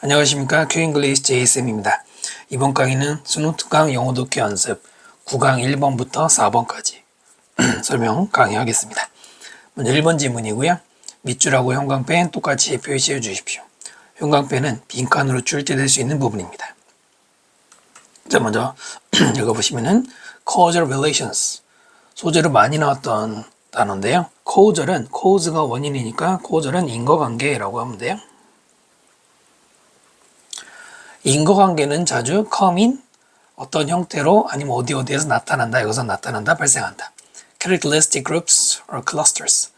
안녕하십니까. 큐잉글리시 제이쌤입니다. 이번 강의는 수능 특강 영어 독해 연습 9강 1번부터 4번까지 설명 강의하겠습니다. 먼저 1번 지문이고요. 밑줄하고 형광펜 똑같이 표시해 주십시오. 형광펜은 빈칸으로 출제될 수 있는 부분입니다. 자, 먼저 읽어보시면은 causal relations, 소재로 많이 나왔던 단어인데요. causal은 cause가 원인이니까 causal은 인과관계라고 하면 돼요. 인과관계는 자주 come in, 어떤 형태로 아니면 어디에서 나타난다, 여기서 나타난다, 발생한다. characteristic groups or clusters,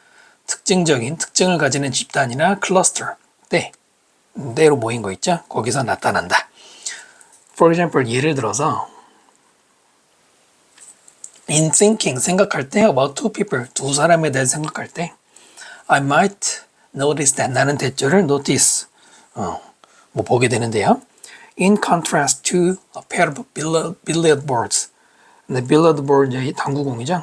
특징적인 특징을 가지는 집단이나 클러스터, 때로 모인 거 있죠? 거기서 나타난다. For example, 예를 들어서 in thinking, 생각할 때 about two people, 두 사람에 대해 생각할 때 I might notice that, 나는 대조를 notice, 보게 되는데요. In contrast to a pair of billiard boards. 근데 billiard board, 당구공이죠.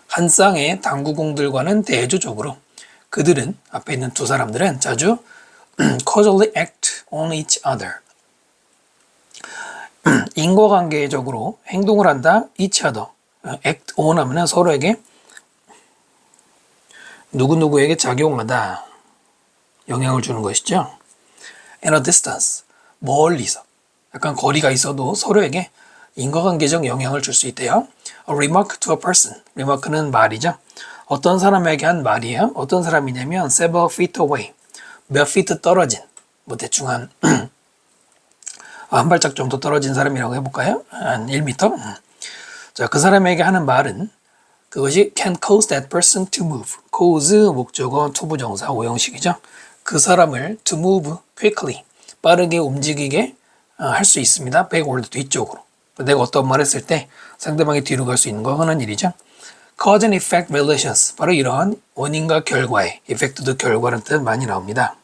한 쌍의 당구공들과는 대조적으로 그들은, 앞에 있는 두 사람들은 자주 causally act on each other. 인과관계적으로 행동을 한다. each other. act on 하면 서로에게 누구누구에게 작용하다. 영향을 주는 것이죠. at a distance, 멀리서, 약간 거리가 있어도 서로에게 인과관계적 영향을 줄 수 있대요. A remark to a person, remark는 말이죠. 어떤 사람에게 한 말이에요. 어떤 사람이냐면 several feet away, 몇 feet 떨어진, 대충 한 발짝 정도 떨어진 사람이라고 해볼까요? 한 1m? 자, 그 사람에게 하는 말은 그것이 can cause that person to move. cause 목적어 투부정사 오형식이죠. 그 사람을 to move quickly, 빠르게 움직이게 할 수 있습니다. backward, 뒤쪽으로. 내가 어떤 말 했을 때 상대방이 뒤로 갈 수 있는 거 흔한 일이죠. cause and effect relations, 바로 이러한 원인과 결과의, effect도 결과라는 뜻 많이 나옵니다.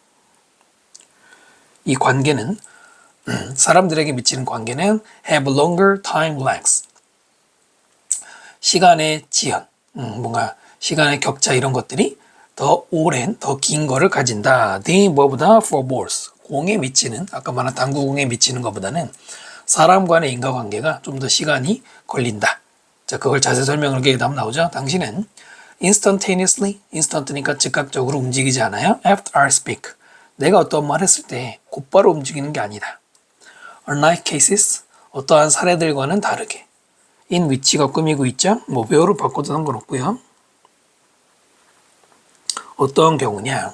이 관계는 사람들에게 미치는 관계는 have longer time lags, 시간의 지연, 뭔가 시간의 격차 이런 것들이 더 오랜, 더 긴 거를 가진다. 뭐보다 for balls, 공에 미치는, 아까 말한 당구공에 미치는 것보다는 사람 간의 인과관계가 좀 더 시간이 걸린다. 자, 그걸 자세히 설명을 하게 되면 나오죠. 당신은 instantaneously, instant니까 즉각적으로 움직이지 않아요. after I speak, 내가 어떤 말 했을 때 곧바로 움직이는 게 아니다. unlike cases, 어떠한 사례들과는 다르게. in which가 꾸미고 있죠. 배어로 바꿔도 상관없고요. 어떤 경우냐?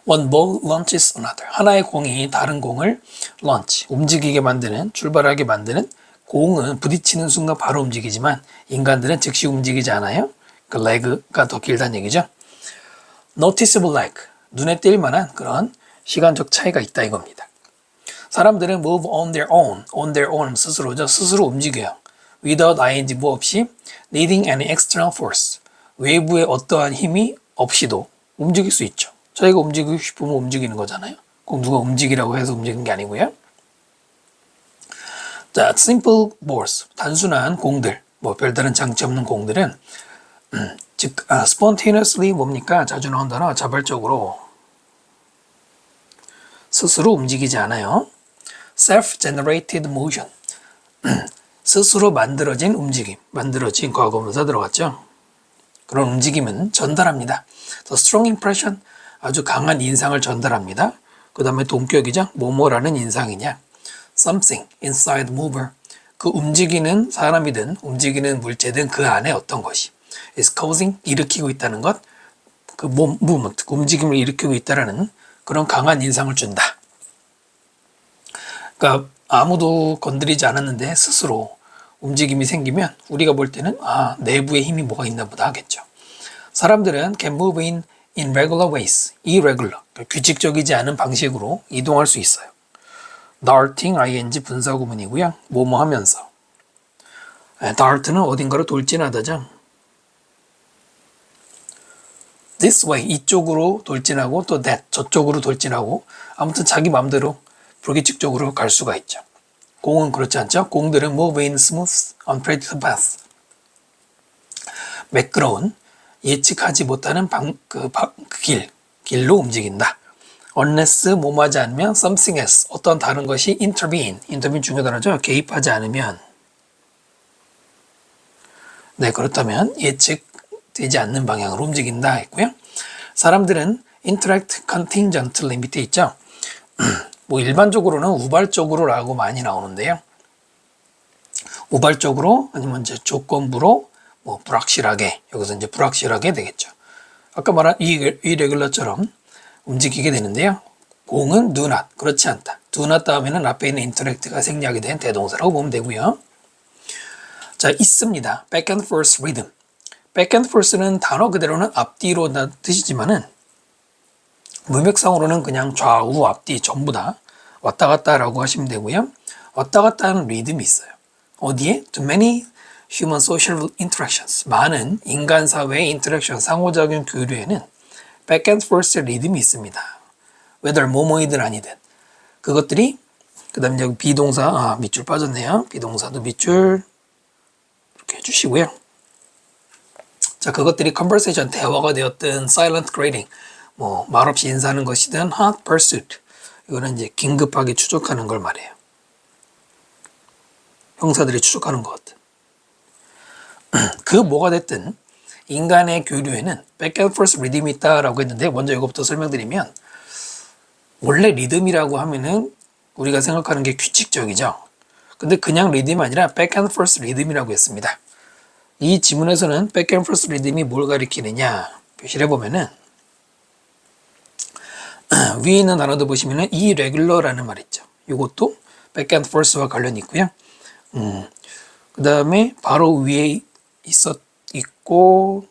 One ball launches another. 하나의 공이 다른 공을 launch, 움직이게 만드는, 출발하게 만드는, 공은 부딪히는 순간 바로 움직이지만 인간들은 즉시 움직이지 않아요. 그 leg가 더 길다는 얘기죠. Noticeable lag, 눈에 띌 만한 그런 시간적 차이가 있다 이겁니다. 사람들은 move on their own 스스로죠. 스스로 움직여요. without ing, 없이 needing any external force, 외부의 어떠한 힘이 없이도 움직일 수 있죠. 저희가 움직이고 싶으면 움직이는 거잖아요. 꼭 누가 움직이라고 해서 움직이는 게 아니고요. 자, simple balls, 단순한 공들, 별다른 장치 없는 공들은 spontaneously 뭡니까? 자주 나온 단어, 자발적으로 스스로 움직이지 않아요. self-generated motion, 스스로 만들어진 움직임, 만들어진 과거분사 들어갔죠. 그런 움직임은 전달합니다. The strong impression, 아주 강한 인상을 전달합니다. 그 다음에 동격이죠. 뭐뭐라는 인상이냐. Something inside mover, 그 움직이는 사람이든 움직이는 물체든 그 안에 어떤 것이 is causing, 일으키고 있다는 것, 그 movement, 그 움직임을 일으키고 있다는 그런 강한 인상을 준다. 그러니까 아무도 건드리지 않았는데 스스로 움직임이 생기면 우리가 볼 때는 내부에 힘이 뭐가 있나 보다 하겠죠. 사람들은 can move in regular ways, irregular, 규칙적이지 않은 방식으로 이동할 수 있어요. darting, ing 분사구문이고요. 뭐뭐 하면서. dart는 어딘가로 돌진하다죠. this way, 이쪽으로 돌진하고 또 that, 저쪽으로 돌진하고 아무튼 자기 마음대로 불규칙적으로 갈 수가 있죠. 공은 그렇지 않죠. 공들은 move in smooth, unpredictable path, 매끄러운, 예측하지 못하는 그 길, 길로 움직인다. unless 뭐하지 않으면 something else 어떤 다른 것이 intervene 중요 단어죠. 개입하지 않으면 네 그렇다면 예측되지 않는 방향으로 움직인다 했고요. 사람들은 interact contingently 밑에 있죠. 뭐 일반적으로는 우발적으로라고 많이 나오는데요. 우발적으로 아니면 이제 조건부로 뭐 불확실하게 여기서 이제 불확실하게 되겠죠. 아까 말한 irregular처럼 움직이게 되는데요. 공은 do not 그렇지 않다. do not 다음에는 앞에 있는 interact가 생략이 된 대동사라고 보면 되고요. 자 있습니다. back and forth rhythm. back and forth는 단어 그대로는 앞뒤로 뜻이지만은 문맥상으로는 그냥 좌우 앞뒤 전부 다 왔다 갔다라고 하시면 되고요. 왔다 갔다 하는 리듬이 있어요. 어디에? To many human social interactions. 많은 인간 사회의 인터랙션, 상호작용 교류에는 back and forth 리듬이 있습니다. whether 뭐뭐이든 아니든. 그것들이 그 다음에 여기 비동사, 밑줄 빠졌네요. 비동사도 밑줄 이렇게 해주시고요. 자, 그것들이 conversation, 대화가 되었든 silent greeting, 뭐 말없이 인사하는 것이든 hot pursuit, 이거는 이제 긴급하게 추적하는 걸 말해요. 형사들이 추적하는 것. 그 뭐가 됐든 인간의 교류에는 back and forth 리듬이 있다라고 했는데 먼저 이것부터 설명드리면 원래 리듬이라고 하면은 우리가 생각하는 게 규칙적이죠. 근데 그냥 리듬이 아니라 back and forth 리듬이라고 했습니다. 이 지문에서는 back and forth 리듬이 뭘 가리키느냐 표시를 해보면은 위에 있는 단어도 보시면은 irregular라는 말 있죠. 이것도 back and forth와 관련이 있고요. 그 다음에 바로 위에 있고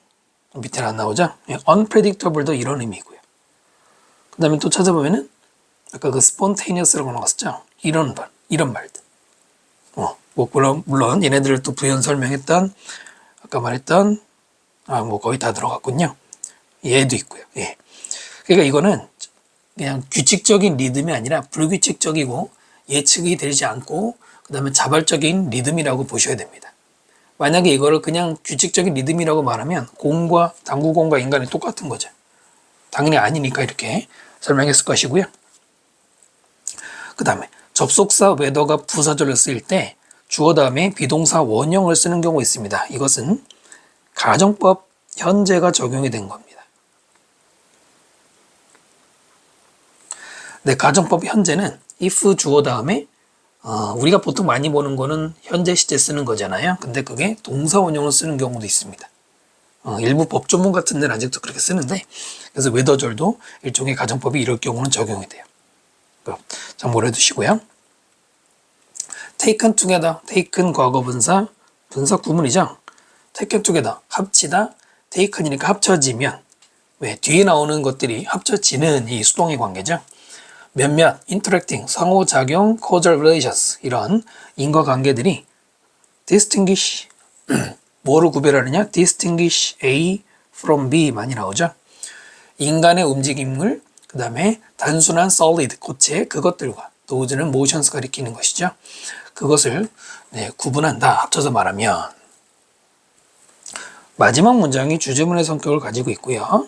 밑에는 안 나오죠. unpredictable도 이런 의미고요. 그 다음에 또 찾아보면은 아까 그 spontaneous라고 나왔었죠. 이런 말들. 뭐 물론 얘네들을 또 부연 설명했던 아까 말했던 뭐 거의 다 들어갔군요. 얘도 있고요. 예. 그러니까 이거는 그냥 규칙적인 리듬이 아니라 불규칙적이고 예측이 되지 않고 그 다음에 자발적인 리듬이라고 보셔야 됩니다. 만약에 이거를 그냥 규칙적인 리듬이라고 말하면 당구공과 인간이 똑같은 거죠. 당연히 아니니까 이렇게 설명했을 것이고요. 그 다음에 접속사 whether가 부사절로 쓰일 때 주어 다음에 비동사 원형을 쓰는 경우 있습니다. 이것은 가정법 현재가 적용이 된 겁니다. 네, 가정법 현재는 if 주어 다음에 우리가 보통 많이 보는 거는 현재 시제 쓰는 거잖아요. 근데 그게 동사 원형을 쓰는 경우도 있습니다. 일부 법조문 같은 데는 아직도 그렇게 쓰는데 그래서 whether절도 일종의 가정법이 이럴 경우는 적용이 돼요. 참고를 해두시고요. taken together, taken 과거분사, 분사 구문이죠. taken together, 합치다, taken이니까 합쳐지면 왜 뒤에 나오는 것들이 합쳐지는 이 수동의 관계죠. 몇몇, interacting, 상호작용, causal relations 이런 인과관계들이 distinguish, 뭐로 구별하느냐? distinguish A from B 많이 나오죠. 인간의 움직임을 그 다음에 단순한 solid, 고체 그것들과 those는 motions 가리키는 것이죠. 그것을 구분한다. 합쳐서 말하면 마지막 문장이 주제문의 성격을 가지고 있고요.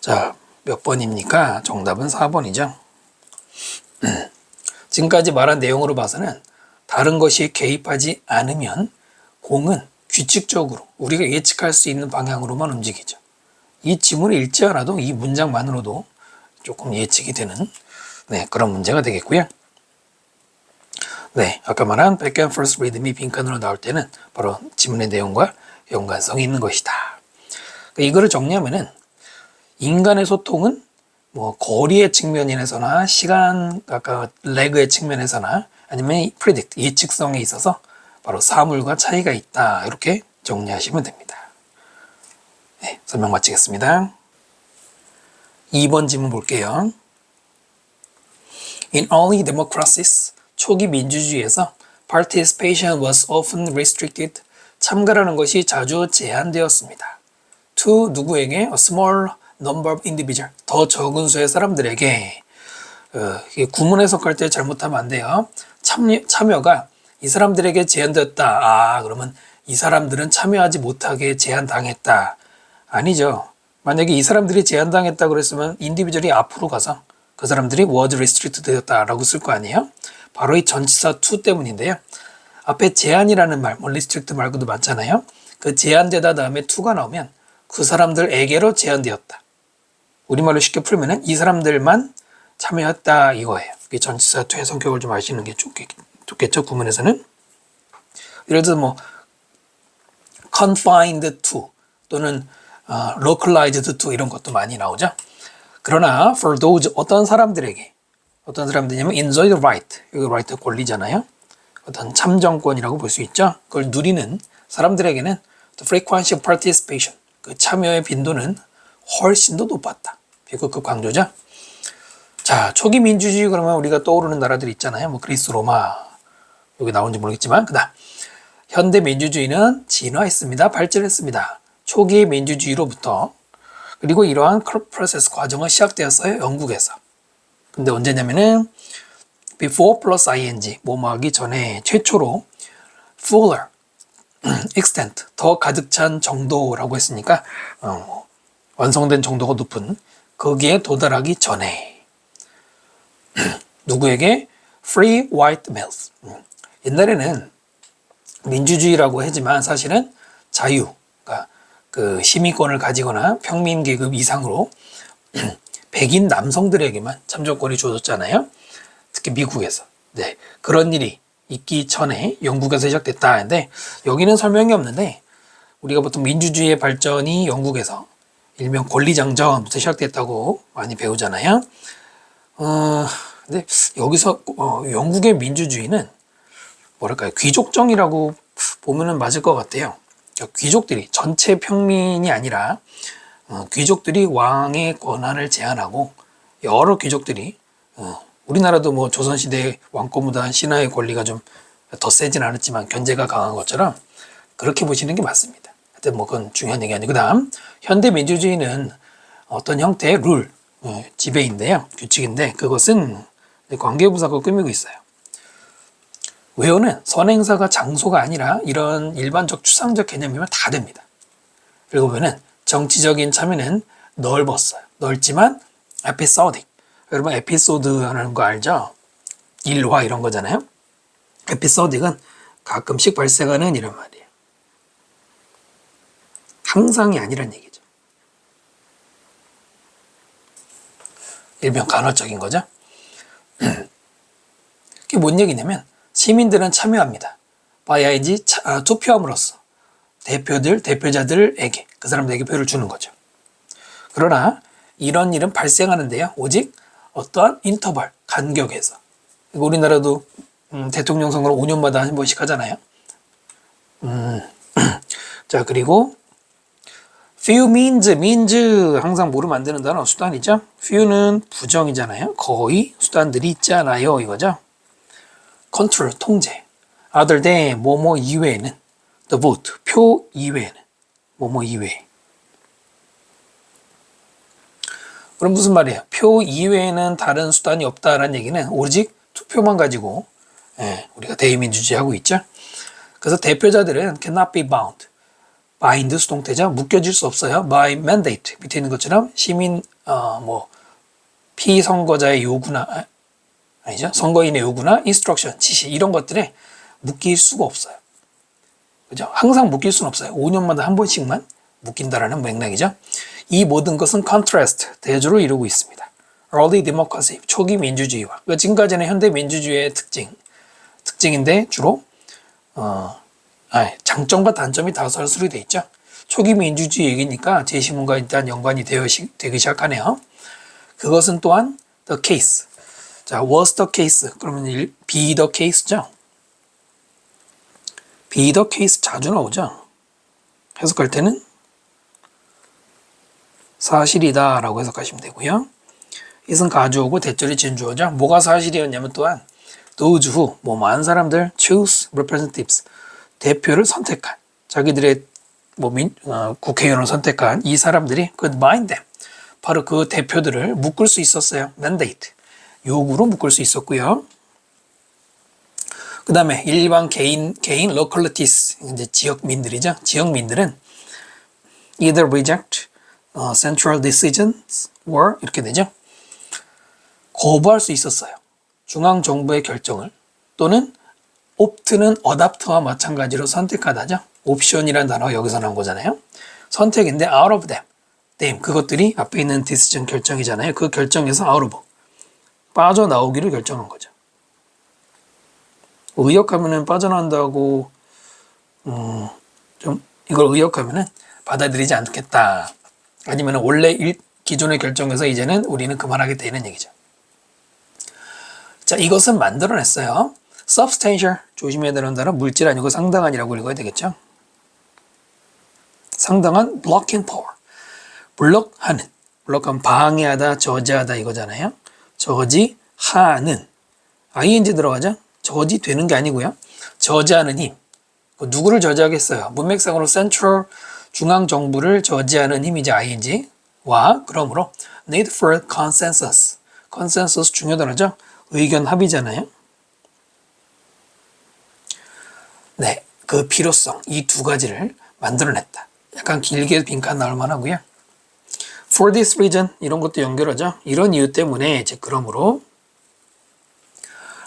자, 몇 번입니까? 정답은 4번이죠. 지금까지 말한 내용으로 봐서는 다른 것이 개입하지 않으면 공은 규칙적으로 우리가 예측할 수 있는 방향으로만 움직이죠. 이 지문을 읽지 않아도 이 문장만으로도 조금 예측이 되는 그런 문제가 되겠고요. 아까 말한 back and forth 리듬이 빈칸으로 나올 때는 바로 지문의 내용과 연관성이 있는 것이다. 이거를 정리하면은 인간의 소통은 뭐 거리의 측면에서나 시간, 아까 레그의 측면에서나 아니면 predict, 예측성에 있어서 바로 사물과 차이가 있다. 이렇게 정리하시면 됩니다. 설명 마치겠습니다. 2번 질문 볼게요. In early democracies, 초기 민주주의에서 participation was often restricted. 참가라는 것이 자주 제한되었습니다. To 누구에게? A small number of individuals. 더 적은 수의 사람들에게. 구문 해석할 때 잘못하면 안 돼요. 참여가 이 사람들에게 제한되었다. 그러면 이 사람들은 참여하지 못하게 제한당했다. 아니죠. 만약에 이 사람들이 제한당했다 그랬으면 인디비주얼이 앞으로 가서 그 사람들이 was restricted 되었다라고 쓸 거 아니에요? 바로 이 전치사 to 때문인데요. 앞에 제한이라는 말, 뭐 restrict 말고도 많잖아요. 그 제한되다 다음에 to가 나오면 그 사람들에게로 제한되었다. 우리말로 쉽게 풀면은 이 사람들만 참여했다 이거예요. 이 전치사 to의 성격을 좀 아시는 게 좋겠죠. 구문에서는. 예를 들어서 뭐 confined to 또는 localized to 이런 것도 많이 나오죠. 그러나 for those 어떤 사람들에게 어떤 사람들이냐면 enjoy the right 여기 right 권리잖아요. 어떤 참정권이라고 볼 수 있죠. 그걸 누리는 사람들에게는 the frequency of participation 그 참여의 빈도는 훨씬 더 높았다. 비극급 강조죠. 자, 초기 민주주의 그러면 우리가 떠오르는 나라들이 있잖아요. 뭐 그리스, 로마 여기 나오는지 모르겠지만 그다음 현대 민주주의는 진화했습니다. 발전했습니다. 초기 민주주의로부터 그리고 이러한 프로세스 과정은 시작되었어요. 영국에서. 근데 언제냐면은 before plus ing 뭐뭐 하기 전에 최초로 fuller extent 더 가득 찬 정도라고 했으니까 완성된 정도가 높은 거기에 도달하기 전에 누구에게 free white males 옛날에는 민주주의라고 하지만 사실은 자유 그러니까 그 시민권을 가지거나 평민 계급 이상으로 백인 남성들에게만 참정권이 주어졌잖아요. 특히 미국에서. 네, 그런 일이 있기 전에 영국에서 시작됐다 하는데 여기는 설명이 없는데 우리가 보통 민주주의의 발전이 영국에서 일명 권리장전부터 시작됐다고 많이 배우잖아요. 근데 여기서 영국의 민주주의는 뭐랄까요 귀족정이라고 보면은 맞을 것 같아요. 그러니까 귀족들이 전체 평민이 아니라 귀족들이 왕의 권한을 제한하고 여러 귀족들이 우리나라도 뭐 조선시대 왕권보다 신하의 권리가 좀 더 세진 않았지만 견제가 강한 것처럼 그렇게 보시는 게 맞습니다. 하여튼 뭐 그건 중요한 얘기 아니고 그다음 현대 민주주의는 어떤 형태의 룰, 지배인데요. 규칙인데 그것은 관계부사가 꾸미고 있어요. 외어는 선행사가 장소가 아니라 이런 일반적 추상적 개념이면 다 됩니다. 그리고 보면은 정치적인 참여는 넓었어요. 넓지만 에피소딕. 여러분 에피소드 하는 거 알죠? 일화 이런 거잖아요. 에피소딕은 가끔씩 발생하는 이런 말이에요. 항상이 아니란 얘기죠. 일명 간헐적인 거죠. 그게 뭔 얘기냐면 시민들은 참여합니다. 봐야지 투표함으로써 대표자들에게 그 사람들에게 표를 주는 거죠. 그러나 이런 일은 발생하는데요. 오직 어떠한 인터벌, 간격에서. 우리나라도 대통령 선거를 5년마다 한 번씩 하잖아요. 자, 그리고 few means 항상 모르면 안 되는 단어 수단이죠. few는 부정이잖아요. 거의 수단들이 있지 않아요 이거죠. control 통제. other than 뭐뭐 이외에는 the vote 표 이외에는 뭐뭐 이외에. 그럼 무슨 말이에요? 표 이외에는 다른 수단이 없다라는 얘기는 오직 투표만 가지고 우리가 대의민주주의 하고 있죠. 그래서 대표자들은 cannot be bound. bind 수동태죠. 묶여질 수 없어요. by mandate 밑에 있는 것처럼 시민 피선거자의 요구나 아니죠. 선거인의 요구나 instruction 지시 이런 것들에 묶일 수가 없어요. 그죠? 항상 묶일 수는 없어요. 5년마다 한 번씩만 묶인다라는 맥락이죠. 이 모든 것은 contrast 대조를 이루고 있습니다. early democracy 초기 민주주의와 그러니까 지금까지는 현대 민주주의의 특징인데 주로 장점과 단점이 다설수로 되어 있죠. 초기 민주주의 얘기니까 제시문과 일단 연관이 되기 시작하네요. 그것은 또한 the case. 자, was the case. 그러면 be the case죠. be the case 자주 나오죠. 해석할 때는 사실이다 라고 해석하시면 되고요. it은 가주어고 대절이 진주어죠. 뭐가 사실이었냐면 또한 those who 많은 사람들 choose representatives 대표를 선택한 자기들의 국회의원을 선택한 이 사람들이 could bind them 바로 그 대표들을 묶을 수 있었어요. mandate 요구로 묶을 수 있었고요. 그 다음에 일반 개인 localities 이제 지역민들이죠. 지역민들은 either reject central decisions were 이렇게 되죠. 거부할 수 있었어요. 중앙정부의 결정을. 또는 opt는 adopt와 마찬가지로 선택하다죠. 옵션이라는 단어가 여기서 나온 거잖아요. 선택인데 out of them. 그것들이 앞에 있는 decision 결정이잖아요. 그 결정에서 out of 빠져나오기를 결정한 거죠. 의역하면은 빠져나온다고 좀 이걸 의역하면은 받아들이지 않겠다. 아니면 원래 기존의 결정에서 이제는 우리는 그만하게 되는 얘기죠. 자, 이것은 만들어냈어요. substantial 조심해야 되는 단어 물질 아니고 상당한이라고 읽어야 되겠죠. 상당한 blocking power. 블록하는. 블록하면 방해하다, 저지하다 이거잖아요. 저지하는. ing 들어가죠. 저지되는 게 아니고요. 저지하는 힘. 누구를 저지하겠어요? 문맥상으로 central 중앙정부를 저지하는 힘이지 ing와 그러므로 need for consensus. consensus 중요 단어죠. 의견 합의잖아요. 네, 그 필요성 이 두 가지를 만들어냈다. 약간 길게 빈칸 나올 만하고요. For this reason 이런 것도 연결하죠. 이런 이유 때문에 이제 그러므로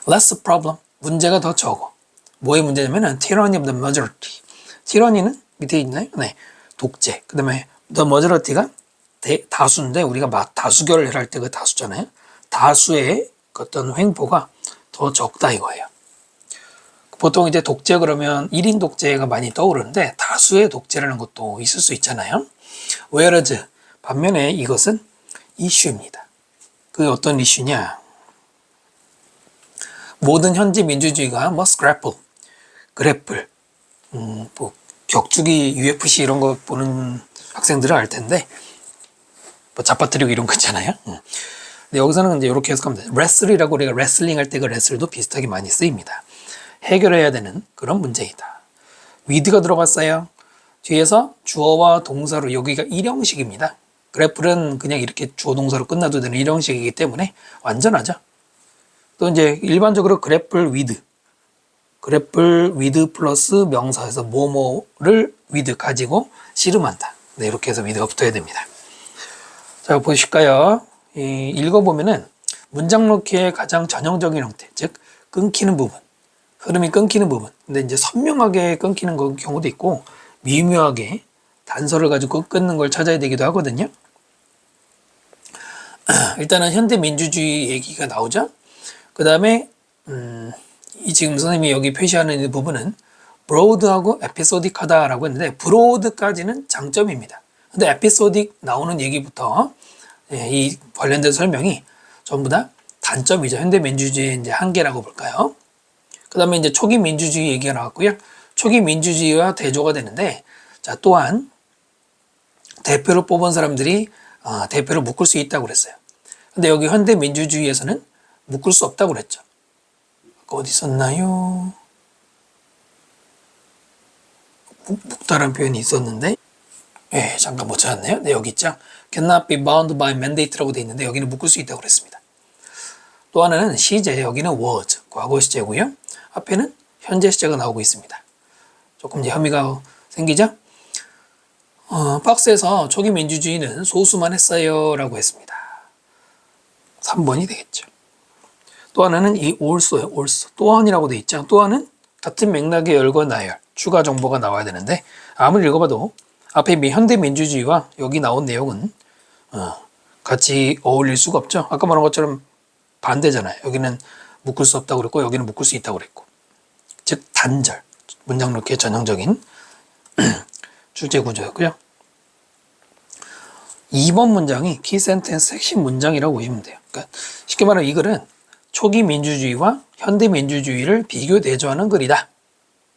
less problem 문제가 더 적어. 뭐의 문제냐면은 tyranny of the majority. tyranny는 밑에 있나요? 네, 독재. 그 다음에 the majority가 다수인데 우리가 다수결을 할 때 그 다수잖아요. 다수의 어떤 횡포가 더 적다 이거예요. 보통 이제 독재 그러면 1인 독재가 많이 떠오르는데 다수의 독재라는 것도 있을 수 있잖아요. whereas 반면에 이것은 이슈입니다. 그 어떤 이슈냐? 모든 현지 민주주의가 뭐 스크래플, 그래플, 뭐 격투기 UFC 이런 거 보는 학생들은 알 텐데 뭐 잡아뜨리고 이런 거 있잖아요. 근데 여기서는 이제 이렇게 해석하면 돼요. 레슬이라고 우리가 레슬링 할 때 그 레슬도 비슷하게 많이 쓰입니다. 해결해야 되는 그런 문제이다. with가 들어갔어요. 뒤에서 주어와 동사로 여기가 일형식입니다. 그래플은 그냥 이렇게 주어 동사로 끝나도 되는 일형식이기 때문에 완전하죠. 또 이제 일반적으로 그래플 with 플러스 명사에서 뭐뭐를 with 가지고 씨름한다. 네, 이렇게 해서 with가 붙어야 됩니다. 자, 보실까요? 읽어보면은 문장 놓기의 가장 전형적인 형태, 즉 끊기는 부분, 흐름이 끊기는 부분. 근데 이제 선명하게 끊기는 경우도 있고 미묘하게 단서를 가지고 끊는 걸 찾아야 되기도 하거든요. 일단은 현대 민주주의 얘기가 나오죠. 그 다음에 이 지금 선생님이 여기 표시하는 이 부분은 broad하고 episodic하다라고 했는데 broad까지는 장점입니다. 근데 episodic 나오는 얘기부터 이 관련된 설명이 전부 다 단점이죠. 현대 민주주의의 이제 한계라고 볼까요? 그 다음에 이제 초기 민주주의 얘기가 나왔고요. 초기 민주주의와 대조가 되는데, 자, 또한 대표를 뽑은 사람들이 대표를 묶을 수 있다고 그랬어요. 근데 여기 현대 민주주의에서는 묶을 수 없다고 그랬죠. 어디 있었나요? 묶다라는 표현이 있었는데, 잠깐 못 찾았네요. 네, 여기 있죠. cannot be bound by mandate라고 돼 있는데 여기는 묶을 수 있다고 그랬습니다. 또 하나는 시제, 여기는 was, 과거 시제고요. 앞에는 현재 시제가 나오고 있습니다. 조금 이제 혐의가 생기죠? 박스에서 초기 민주주의는 소수만 했어요 라고 했습니다. 3번이 되겠죠. 또 하나는 이 also예요. also. 또한이라고 돼 있죠. 또한은 같은 맥락의 열과 나열, 추가 정보가 나와야 되는데 아무리 읽어봐도 앞에 현대 민주주의와 여기 나온 내용은 같이 어울릴 수가 없죠. 아까 말한 것처럼 반대잖아요. 여기는 묶을 수 없다고 그랬고 여기는 묶을 수 있다고 그랬고. 즉 단절, 문장 놓기의 전형적인 주제 구조였고요. 2번 문장이 키 센텐스 핵심 문장이라고 보시면 돼요. 그러니까 쉽게 말하면 이 글은 초기 민주주의와 현대 민주주의를 비교 대조하는 글이다.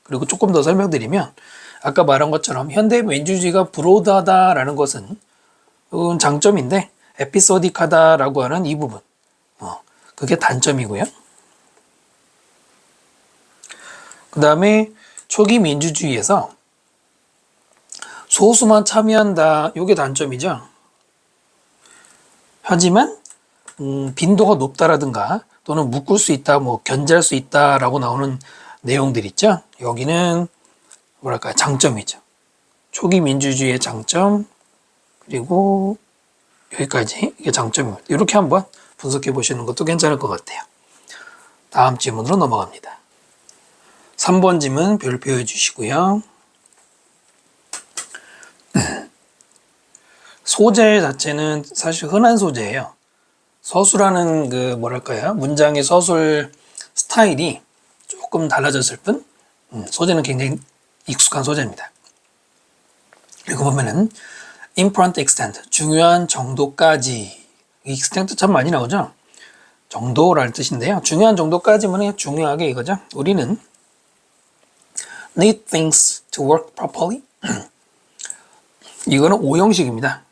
그리고 조금 더 설명드리면 아까 말한 것처럼 현대 민주주의가 브로드하다라는 것은 장점인데 에피소딕하다라고 하는 이 부분 그게 단점이고요. 그 다음에 초기 민주주의에서 소수만 참여한다. 이게 단점이죠. 하지만 빈도가 높다라든가 또는 묶을 수 있다, 뭐 견제할 수 있다라고 나오는 내용들 있죠. 여기는 뭐랄까 장점이죠. 초기 민주주의의 장점, 그리고 여기까지 이게 장점입니다. 이렇게 한번 분석해 보시는 것도 괜찮을 것 같아요. 다음 질문으로 넘어갑니다. 3번 질문 별표해 주시고요. 소재 자체는 사실 흔한 소재예요. 서술하는 그 뭐랄까요? 문장의 서술 스타일이 조금 달라졌을 뿐 소재는 굉장히 익숙한 소재입니다. 이거 보면은 important extent, 중요한 정도까지. extent 참 많이 나오죠? 정도라는 뜻인데요. 중요한 정도까지면 중요하게 이거죠. 우리는 need things to work properly. 이거는 오형식입니다.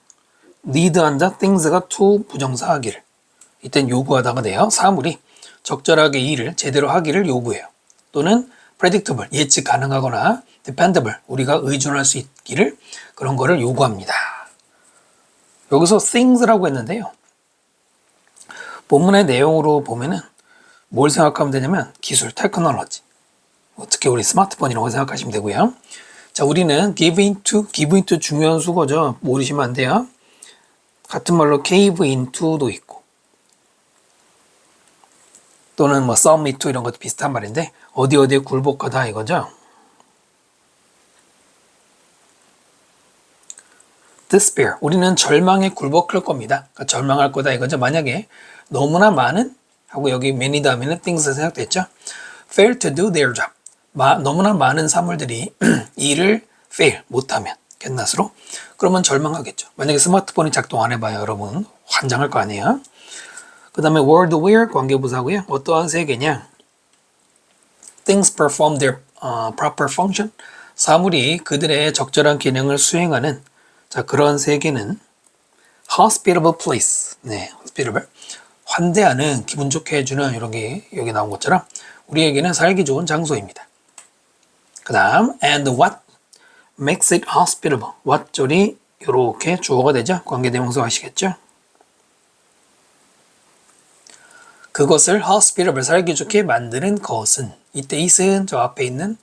need 한다, things가 to 부정사 하기를. 이땐 요구하다가 돼요. 사물이 적절하게 일을 제대로 하기를 요구해요. 또는 predictable, 예측 가능하거나 dependable, 우리가 의존할 수 있기를 그런 거를 요구합니다. 여기서 things라고 했는데요. 본문의 내용으로 보면은 뭘 생각하면 되냐면 기술, 테크놀로지. 특히 우리 스마트폰이라고 생각하시면 되고요. 자, 우리는 give into 중요한 수거죠. 모르시면 안 돼요. 같은 말로 cave into도 있고 또는 뭐 submit to 이런 것도 비슷한 말인데 어디에 굴복하다 이거죠. despair, 우리는 절망에 굴복할 겁니다. 그러니까 절망할 거다 이거죠. 만약에 너무나 많은 하고 여기 many 다음에는 things 생각됐죠. fail to do their job, 너무나 많은 사물들이 일을 fail, 못하면 갯낫으로 그러면 절망하겠죠. 만약에 스마트폰이 작동 안 해봐요. 여러분 환장할 거 아니에요. 그 다음에 word where 관계부사고요. 어떠한 세계냐. things perform their proper function, 사물이 그들의 적절한 기능을 수행하는 자 그런 세계는 hospitable place, 네, hospitable, 환대하는, 기분 좋게 해주는 이런 게 여기 나온 것처럼 우리에게는 살기 좋은 장소입니다. 그 다음 and what makes it hospitable, what 절이 이렇게 주어가 되죠. 관계대명사 아시겠죠? 그것을 hospitable, 살기 좋게 만드는 것은, 이때 it은 저 앞에 있는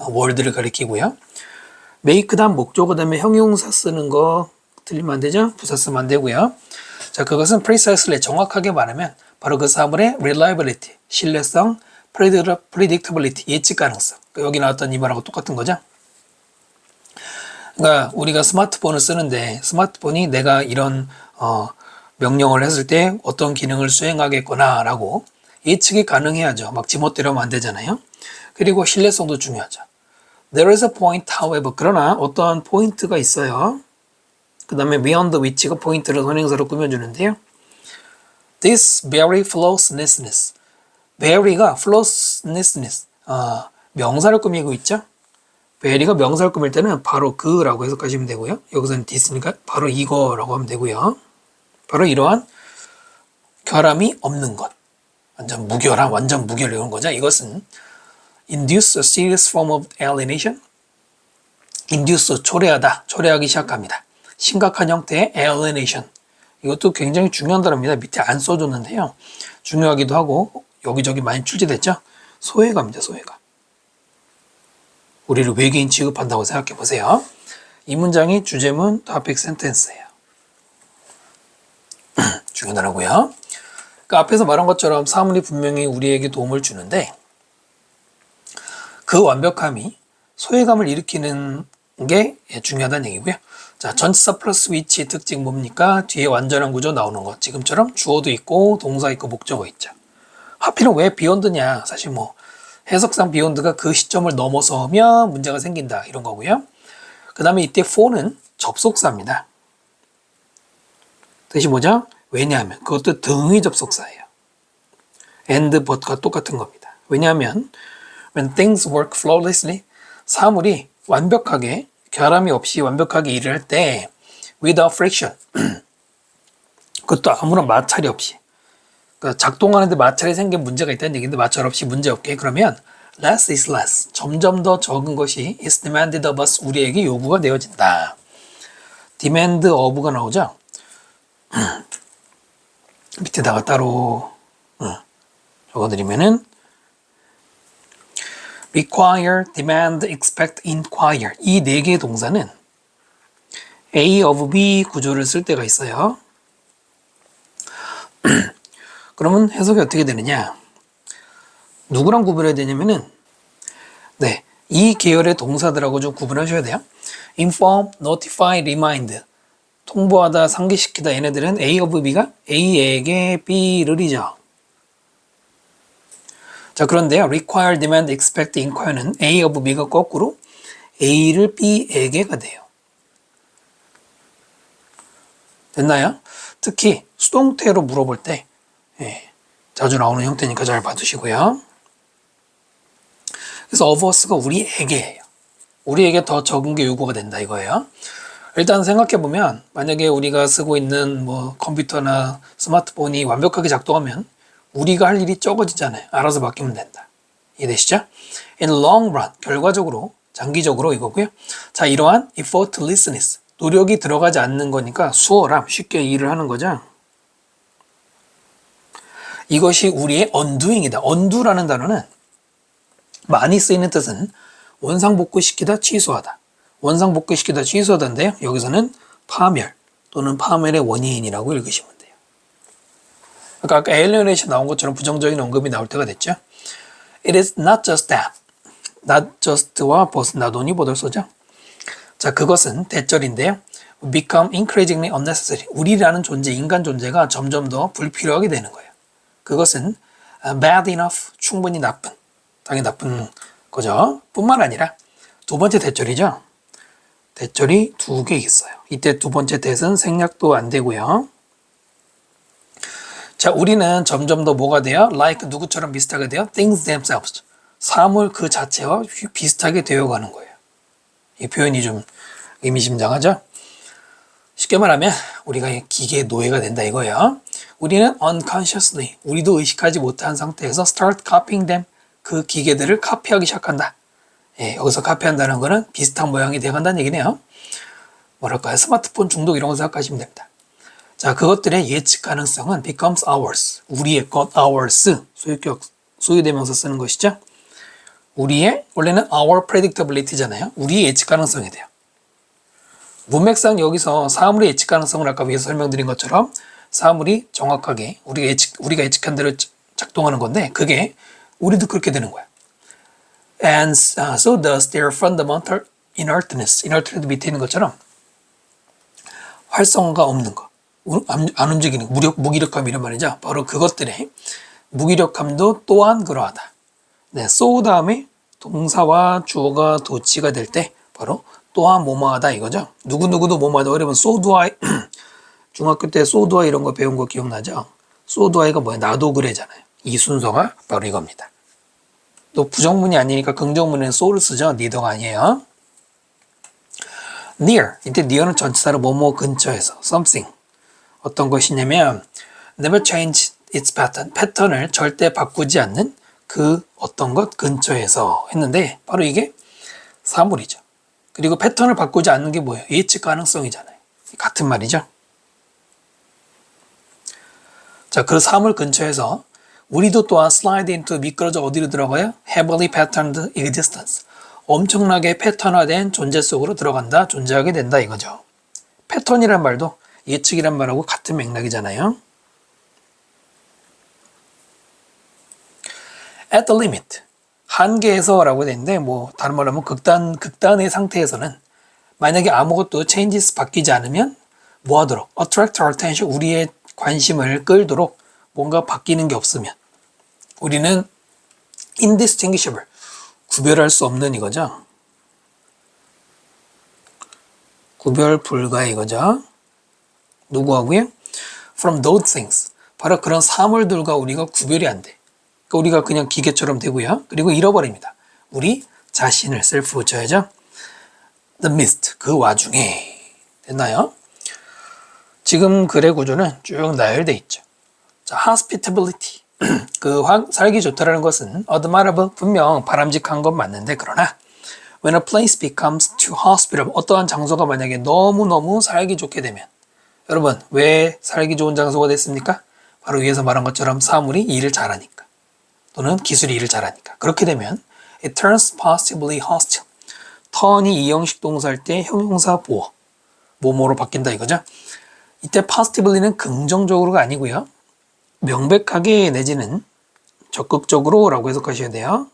word를 가리키고요. make 다음 목적어 다음에 형용사 쓰는 거 틀리면 안 되죠? 부사 쓰면 안 되고요. 자, 그것은 precisely, 정확하게 말하면 바로 그 사물의 reliability, 신뢰성, predictability, 예측 가능성. 여기 나왔던 이 말하고 똑같은 거죠. 그러니까 우리가 스마트폰을 쓰는데 스마트폰이 내가 이런 명령을 했을 때 어떤 기능을 수행하겠구나 라고 예측이 가능해야죠. 막 지멋대로 하면 안 되잖아요. 그리고 신뢰성도 중요하죠. There is a point, however, 그러나 어떠한 포인트가 있어요. 그 다음에 beyond which가 포인트를 선행사로 꾸며주는데요. This very flawlessness, very가 flawlessness, 명사를 꾸미고 있죠. very가 명사를 꾸밀 때는 바로 그라고 해석하시면 되고요. 여기서는 this니까 바로 이거라고 하면 되고요. 바로 이러한 결함이 없는 것, 완전 무결함, 완전 무결 이런 거죠. 이것은 induce a serious form of alienation, induce 초래하다, 초래하기 시작합니다. 심각한 형태의 alienation, 이것도 굉장히 중요한 단어입니다. 밑에 안 써줬는데요. 중요하기도 하고 여기저기 많이 출제됐죠. 소외감입니다. 소외감. 우리를 외계인 취급한다고 생각해 보세요. 이 문장이 주제문 topic sentence예요. 중요하더라고요. 그러니까 앞에서 말한 것처럼 사물이 분명히 우리에게 도움을 주는데 그 완벽함이 소외감을 일으키는 게 중요하다는 얘기고요. 자, 전치사 플러스 위치 특징 뭡니까? 뒤에 완전한 구조 나오는 것. 지금처럼 주어도 있고 동사 있고 목적어 있죠. 하필은 왜 beyond냐? 사실 뭐 해석상 beyond가 그 시점을 넘어서면 문제가 생긴다 이런 거고요. 그 다음에 이때 for는 접속사입니다. 뜻이 뭐죠? 왜냐하면 그것도 등의 접속사예요. and but가 똑같은 겁니다. 왜냐하면 when things work flawlessly, 사물이 완벽하게 결함이 없이 완벽하게 일을 할 때 without friction, 그것도 아무런 마찰이 없이, 그러니까 작동하는데 마찰이 생긴 문제가 있다는 얘기인데 마찰 없이 문제 없게, 그러면 less is less, 점점 더 적은 것이 is demanded of us, 우리에게 요구가 되어진다. demand of가 나오죠. 밑에다가 따로 적어드리면은 require, demand, expect, inquire, 이 네 개의 동사는 A of B 구조를 쓸 때가 있어요. 그러면 해석이 어떻게 되느냐? 누구랑 구분해야 되냐면은 네, 이 계열의 동사들하고 좀 구분하셔야 돼요. inform, notify, remind. 통보하다, 상기시키다. 얘네들은 A of B가 A에게 B를 이죠. 자, 그런데요. require, demand, expect, inquire는 A of B가 거꾸로 A를 B에게가 돼요. 됐나요? 특히 수동태로 물어볼 때 자주 나오는 형태니까 잘 봐두시고요. 그래서 of us가 우리에게예요. 우리에게 더 적은 게 요구가 된다 이거예요. 일단 생각해보면 만약에 우리가 쓰고 있는 뭐 컴퓨터나 스마트폰이 완벽하게 작동하면 우리가 할 일이 적어지잖아요. 알아서 바뀌면 된다. 이해되시죠? In long run, 결과적으로, 장기적으로 이거고요. 자, 이러한 effortlessness, 노력이 들어가지 않는 거니까 수월함, 쉽게 일을 하는 거죠. 이것이 우리의 undoing이다. undo라는 단어는 많이 쓰이는 뜻은 원상복구시키다, 취소하다. 원상복구시키다, 취소하다인데요. 여기서는 파멸 또는 파멸의 원인이라고 읽으시면 돼요. 그러니까 아까 alienation 나온 것처럼 부정적인 언급이 나올 때가 됐죠. It is not just that. not just와 both, not only보다를 써죠. 자, 그것은 대절인데요. become increasingly unnecessary. 우리라는 존재, 인간 존재가 점점 더 불필요하게 되는 거예요. 그것은 bad enough, 충분히 나쁜, 당연히 나쁜 거죠. 뿐만 아니라 두 번째 대절이죠. 대절이 두 개 있어요. 이때 두 번째 대은 생략도 안 되고요. 자, 우리는 점점 더 뭐가 돼요? like 누구처럼 비슷하게 돼요? things themselves. 사물 그 자체와 비슷하게 되어가는 거예요. 이 표현이 좀 의미심장하죠? 쉽게 말하면 우리가 기계의 노예가 된다 이거예요. 우리는 unconsciously, 우리도 의식하지 못한 상태에서 start copying them, 그 기계들을 카피하기 시작한다. 여기서 카피한다는 거는 비슷한 모양이 되어간다는 얘기네요. 뭐랄까요? 스마트폰 중독 이런 거 생각하시면 됩니다. 자, 그것들의 예측 가능성은 becomes ours. 우리의 것, ours. 소유격, 소유대명사 쓰는 것이죠. 우리의, 원래는 our predictability잖아요. 우리의 예측 가능성이 돼요. 문맥상 여기서 사물의 예측 가능성을 아까 위에서 설명드린 것처럼 사물이 정확하게 우리가 예측한 대로 작동하는 건데 그게 우리도 그렇게 되는 거야. And so does their fundamental inertness. inertness 밑에 있는 것처럼 활성화가 없는 거. 안 움직이는 무기력함 이런 말이죠. 바로 그것들의 무기력함도 또한 그러하다. 네, so 다음에 동사와 주어가 도치가 될 때 바로 또한 뭐뭐하다 이거죠. 누구누구도 뭐뭐하다. 그러면 so do I 중학교 때 so do I 이런 거 배운 거 기억나죠? so do I가 뭐야? 나도 그래잖아요. 이 순서가 바로 이겁니다. 또 부정문이 아니니까 긍정문에는 so를 쓰죠. neither가 아니에요. near. 이때 near는 전치사로 뭐뭐 근처에서 something. 어떤 것이냐면 never change its pattern. 패턴을 절대 바꾸지 않는 그 어떤 것 근처에서 했는데 바로 이게 사물이죠. 그리고 패턴을 바꾸지 않는 게 뭐예요? 예측 가능성이잖아요. 같은 말이죠. 자, 그 사물 근처에서 우리도 또한 slide into 미끄러져 어디로 들어가요? heavily patterned existence. 엄청나게 패턴화된 존재 속으로 들어간다, 존재하게 된다 이거죠. 패턴이란 말도 예측이란 말하고 같은 맥락이잖아요. at the limit. 한계에서 라고 되는데 뭐 다른 말로 하면 극단의 상태에서는 만약에 아무것도 changes 바뀌지 않으면 뭐 하도록? attract our attention. 우리의 관심을 끌도록 뭔가 바뀌는 게 없으면 우리는 indistinguishable. 구별할 수 없는 이거죠. 구별 불가 이거죠. 누구하고요? From those things. 바로 그런 사물들과 우리가 구별이 안 돼. 그러니까 우리가 그냥 기계처럼 되고요. 그리고 잃어버립니다. 우리 자신을 셀프 붙여야죠. The midst. 그 와중에. 됐나요? 지금 글의 구조는 쭉 나열돼 있죠. 자, hospitability. 살기 좋다라는 것은 admirable, 분명 바람직한 건 맞는데 그러나 when a place becomes too hospitable, 어떠한 장소가 만약에 너무너무 살기 좋게 되면 여러분 왜 살기 좋은 장소가 됐습니까? 바로 위에서 말한 것처럼 사물이 일을 잘하니까 또는 기술이 일을 잘하니까 그렇게 되면 it turns positively hostile. turn이 이형식 동사일 때 형용사 보어 뭐뭐로 바뀐다 이거죠. 이때 positively는 긍정적으로가 아니고요. 명백하게 내지는 적극적으로 라고 해석하셔야 돼요.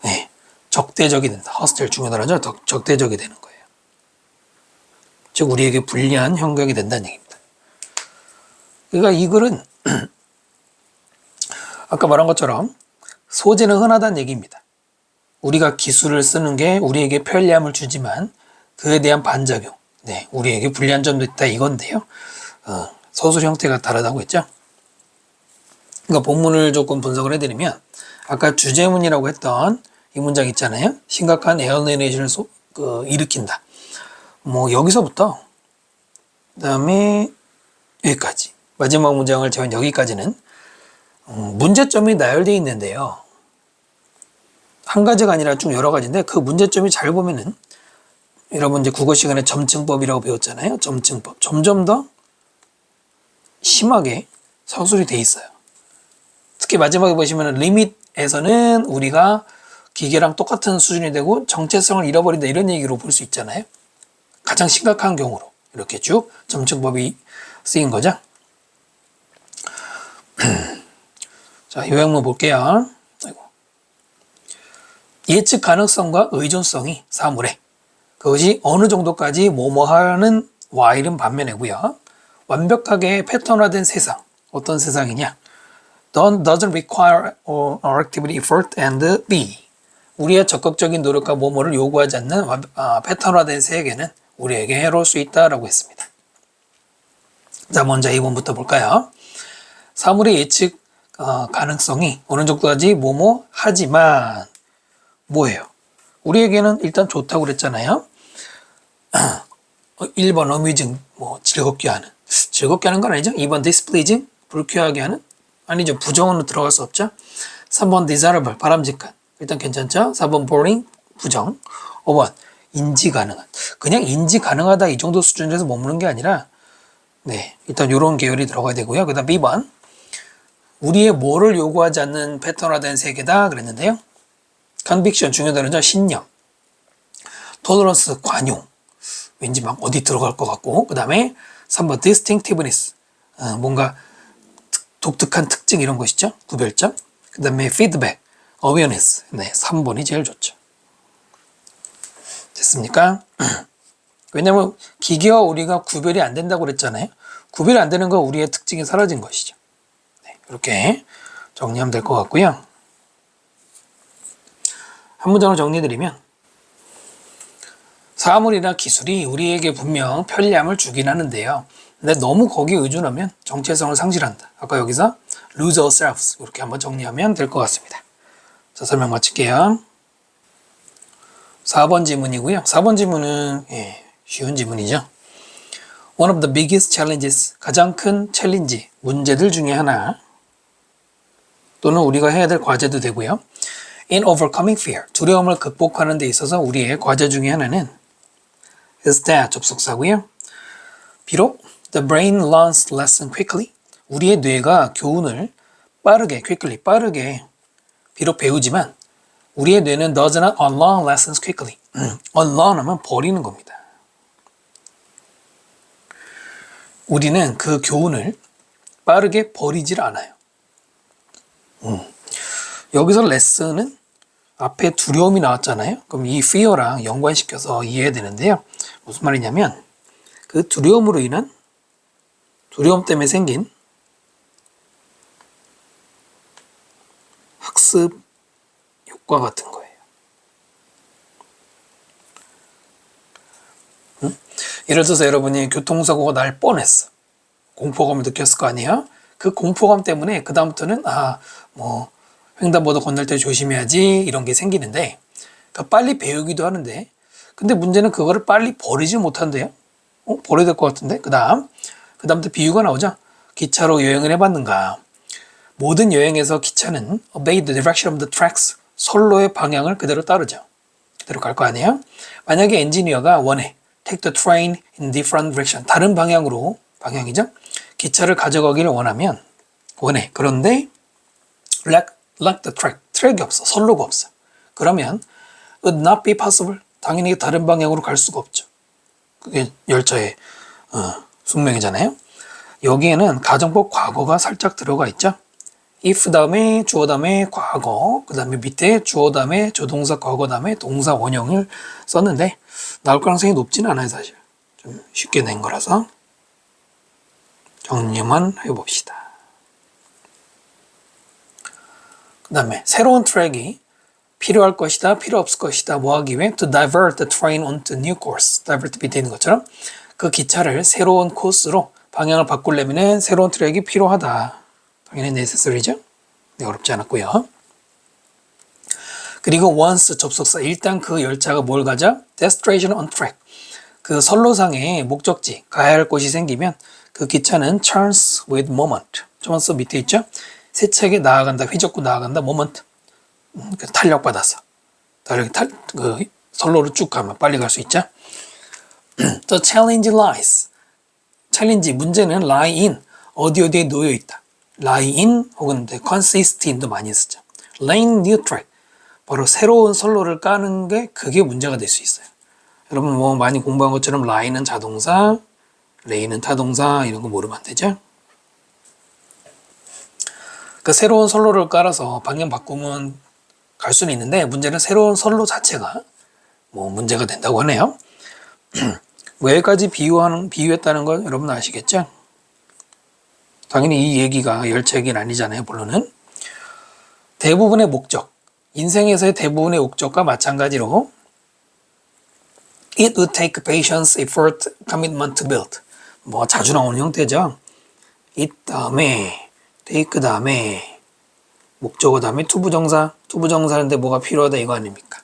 네, 적대적이 된다. hostile 중요 단어죠. 적대적이 되는 거예요. 즉 우리에게 불리한 형격이 된다는 얘기입니다. 그러니까 이 글은 아까 말한 것처럼 소재는 흔하다는 얘기입니다. 우리가 기술을 쓰는 게 우리에게 편리함을 주지만 그에 대한 반작용, 네, 우리에게 불리한 점도 있다 이건데요. 서술 형태가 다르다고 했죠. 그러니까 본문을 조금 분석을 해드리면 아까 주제문이라고 했던 이 문장 있잖아요. 심각한 에어리네이션을 일으킨다. 뭐 여기서부터 그다음에 여기까지 마지막 문장을 제한 여기까지는 문제점이 나열되어 있는데요. 한 가지가 아니라 쭉 여러 가지인데 그 문제점이 잘 보면은 여러분 이제 국어 시간에 점증법이라고 배웠잖아요. 점증법. 점점 더 심하게 서술이 돼 있어요. 특히 마지막에 보시면은 리밋에서는 우리가 기계랑 똑같은 수준이 되고 정체성을 잃어버린다 이런 얘기로 볼 수 있잖아요. 가장 심각한 경우로 이렇게 쭉 점증법이 쓰인 거죠. 자, 요약문 볼게요. 예측 가능성과 의존성이 사물에 그것이 어느 정도까지 뭐뭐하는 while은 반면이고요. 완벽하게 패턴화된 세상, 어떤 세상이냐? doesn't require our activity, effort, and be. 우리의 적극적인 노력과 뭐뭐를 요구하지 않는 패턴화된 세계는 우리에게 해로울 수 있다라고 했습니다. 자, 먼저 2번부터 볼까요? 사물의 예측 가능성이 어느 정도까지 뭐뭐 하지만 뭐예요? 우리에게는 일단 좋다고 그랬잖아요. 1번 amusing, 즐겁게 하는. 즐겁게 하는 건 아니죠. 2번 displeasing, 불쾌하게 하는. 아니죠. 부정으로 들어갈 수 없죠. 3번 desirable, 바람직한. 일단 괜찮죠. 4번 boring, 부정. 5번 인지 가능한. 그냥 인지 가능하다 이 정도 수준에서 머무는 게 아니라 네, 일단 이런 계열이 들어가야 되고요. 그 다음 2번 우리의 뭐를 요구하지 않는 패턴화된 세계다 그랬는데요. conviction 중요 단어죠. 신념. tolerance 관용. 왠지 막 어디 들어갈 것 같고. 그 다음에 3번 distinctiveness. 뭔가 독특한 특징 이런 것이죠. 구별점. 그 다음에 feedback, awareness. 네, 3번이 제일 좋죠. 됐습니까? 왜냐면 기계와 우리가 구별이 안 된다고 그랬잖아요. 구별이 안 되는 건 우리의 특징이 사라진 것이죠. 네, 이렇게 정리하면 될 것 같고요. 한 문장을 정리해드리면 사물이나 기술이 우리에게 분명 편리함을 주긴 하는데요. 근데 너무 거기에 의존하면 정체성을 상실한다. 아까 여기서 lose ourselves 이렇게 한번 정리하면 될 것 같습니다. 자, 설명 마칠게요. 4번 지문이고요. 4번 지문은 쉬운 지문이죠. One of the biggest challenges, 가장 큰 챌린지, 문제들 중에 하나 또는 우리가 해야 될 과제도 되고요. In overcoming fear, 두려움을 극복하는 데 있어서 우리의 과제 중에 하나는 is that, 접속사고요. 비록 the brain learns lesson quickly, 우리의 뇌가 교훈을 빠르게 비록 배우지만 우리의 뇌는 does not unlearn lessons quickly. unlearn 하면 버리는 겁니다. 우리는 그 교훈을 빠르게 버리질 않아요. 여기서 레슨은 앞에 두려움이 나왔잖아요. 그럼 이 fear랑 연관시켜서 이해해야 되는데요. 무슨 말이냐면 그 두려움으로 인한 두려움 때문에 생긴 학습 효과 같은 거예요. 예를 들어서 여러분이 교통사고가 날 뻔했어. 공포감을 느꼈을 거 아니에요? 그 공포감 때문에 그 다음부터는 횡단보도 건널 때 조심해야지 이런 게 생기는데 빨리 배우기도 하는데 근데 문제는 그거를 빨리 버리지 못한대요. 버려야 될 것 같은데 그 다음부터 비유가 나오죠. 기차로 여행을 해봤는가. 모든 여행에서 기차는 obey the direction of the tracks, 선로의 방향을 그대로 따르죠. 그대로 갈 거 아니에요. 만약에 엔지니어가 원해 take the train in different direction, 다른 방향이죠. 기차를 가져가기를 원해. 그런데 lack the track, 트랙이 없어, 선로가 없어. 그러면 would not be possible, 당연히 다른 방향으로 갈 수가 없죠. 그게 열차의 숙명이잖아요. 여기에는 가정법 과거가 살짝 들어가 있죠. if 다음에 주어 다음에 과거, 그 다음에 밑에 주어 다음에 조동사 과거 다음에 동사 원형을 썼는데 나올 가능성이 높지는 않아요, 사실. 좀 쉽게 낸 거라서 정리만 해봅시다. 그 다음에 새로운 트랙이 필요할 것이다, 필요 없을 것이다, 뭐 하기 위해 to divert the train onto new course. divert 밑에 있는 것처럼 그 기차를 새로운 코스로 방향을 바꾸려면 새로운 트랙이 필요하다. 당연히 necessary죠. 네, 어렵지 않았고요. 그리고 once 접속사, 일단 그 열차가 뭘 가자? destination on track. 그 선로상에 목적지, 가야 할 곳이 생기면 그 기차는 chance with moment. chance 밑에 있죠? 세차게 나아간다, 휘젓고 나아간다, moment. 탄력받아서. 그 선로로 쭉 가면 빨리 갈 수 있죠? The challenge lies. 챌린지, 문제는 lie in. 어디에 놓여 있다. lie in 혹은 consist in도 많이 쓰죠. laying new track. 바로 새로운 선로를 까는 게 그게 문제가 될 수 있어요. 여러분 뭐 많이 공부한 것처럼 lie는 자동사, lay는 타동사 이런 거 모르면 안 되죠. 그 새로운 선로를 깔아서 방향 바꾸면 갈 수는 있는데 문제는 새로운 선로 자체가 뭐 문제가 된다고 하네요. 왜까지 비유했다는 건 여러분 아시겠죠? 당연히 이 얘기가 열차 얘기는 아니잖아요, 물론은. 대부분의 목적, 인생에서의 대부분의 목적과 마찬가지로 It would take patience, effort, commitment to build. 뭐 자주 나오는 형태죠. it 다음에 take 다음에 목적어 다음에 투부정사인데 뭐가 필요하다 이거 아닙니까?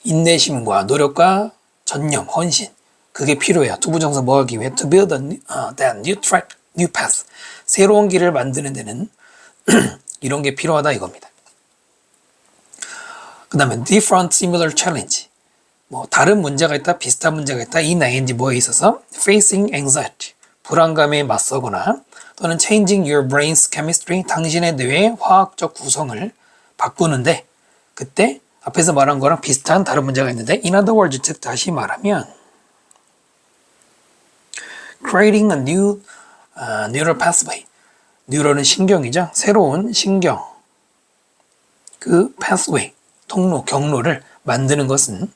인내심과 노력과 전념, 헌신 그게 필요해요. 투부정사 뭐 하기 위해 to build that new track, new path. 새로운 길을 만드는 데는 이런 게 필요하다 이겁니다. 그 다음에 different similar challenge. 뭐 다른 문제가 있다, 비슷한 문제가 있다. 이 ing 뭐에 있어서 facing anxiety. 불안감에 맞서거나 또는 changing your brain's chemistry. 당신의 뇌의 화학적 구성을 바꾸는데 그때 앞에서 말한 거랑 비슷한 다른 문제가 있는데 in other words, 즉 다시 말하면 creating a new neural pathway. 뉴럴은 신경이죠. 새로운 신경 그 pathway, 통로, 경로를 만드는 것은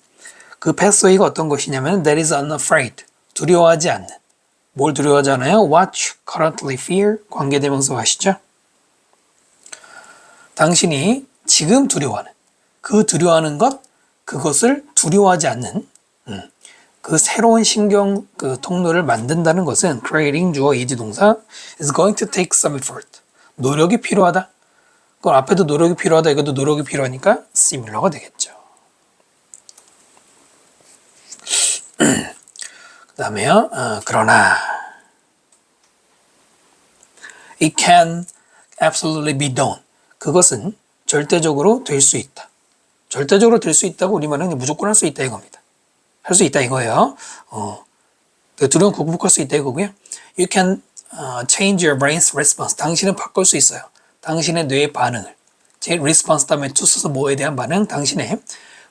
그 pathway가 어떤 것이냐면 that is unafraid, 두려워하지 않는. 뭘 두려워하지 않아요? What you currently fear, 관계대명사 아시죠? 당신이 지금 두려워하는 그 두려워하는 것, 그것을 두려워하지 않는 그 새로운 신경 그 통로를 만든다는 것은 creating 주어 이지 동사 is going to take some effort. 노력이 필요하다. 그럼 앞에도 노력이 필요하다. 이것도 노력이 필요하니까 similar가 되겠죠. 그 다음에요. 그러나 it can absolutely be done. 그것은 절대적으로 될 수 있다. 절대적으로 될 수 있다고 우리말은 무조건 할 수 있다 이겁니다. 할 수 있다 이거예요. 두려움 극복할 수 있다 이거고요. You can change your brain's response. 당신은 바꿀 수 있어요. 당신의 뇌의 반응을. 제 response 다음에 to 써서 뭐에 대한 반응? 당신의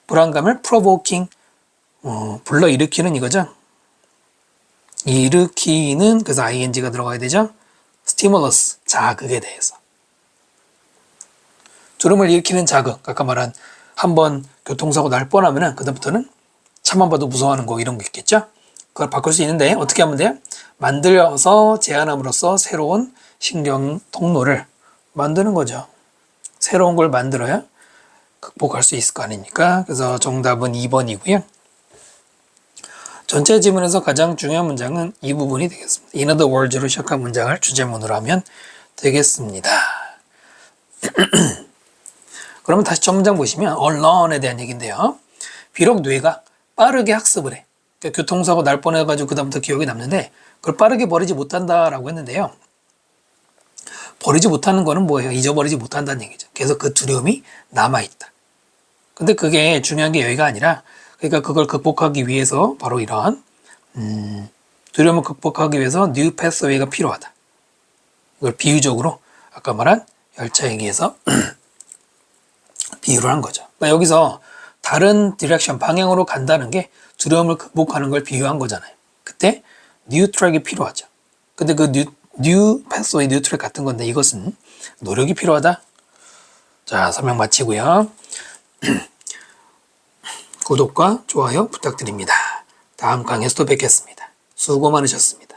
불안감을 provoking 불러일으키는 이거죠. 일으키는 그래서 ing가 들어가야 되죠. stimulus 자극에 대해서. 두려움을 일으키는 자극. 아까 말한 한번 교통사고 날 뻔하면은 그다음부터는 차만 봐도 무서워하는 거 이런 거 있겠죠? 그걸 바꿀 수 있는데 어떻게 하면 돼요? 만들어서 제안함으로써 새로운 신경 통로를 만드는 거죠. 새로운 걸 만들어야 극복할 수 있을 거 아닙니까? 그래서 정답은 2번이고요. 전체 지문에서 가장 중요한 문장은 이 부분이 되겠습니다. In other words로 시작한 문장을 주제문으로 하면 되겠습니다. 그러면 다시 첫 문장 보시면 learn에 대한 얘기인데요. 비록 뇌가 빠르게 학습을 해. 그러니까 교통사고 날 뻔해가지고 그 다음부터 기억이 남는데 그걸 빠르게 버리지 못한다라고 했는데요. 버리지 못하는 거는 뭐예요? 잊어버리지 못한다는 얘기죠. 그래서 그 두려움이 남아있다. 근데 그게 중요한 게 여기가 아니라 그러니까 그걸 극복하기 위해서 바로 이러한 두려움을 극복하기 위해서 new pathway가 필요하다. 그걸 비유적으로 아까 말한 열차 얘기에서 비유를 한 거죠. 그러니까 여기서 다른 디렉션, 방향으로 간다는 게 두려움을 극복하는 걸 비유한 거잖아요. 그때 뉴 트랙이 필요하죠. 근데 그 뉴 패스웨이 뉴 트랙 같은 건데 이것은 노력이 필요하다. 자, 설명 마치고요. 구독과 좋아요 부탁드립니다. 다음 강의에서 또 뵙겠습니다. 수고 많으셨습니다.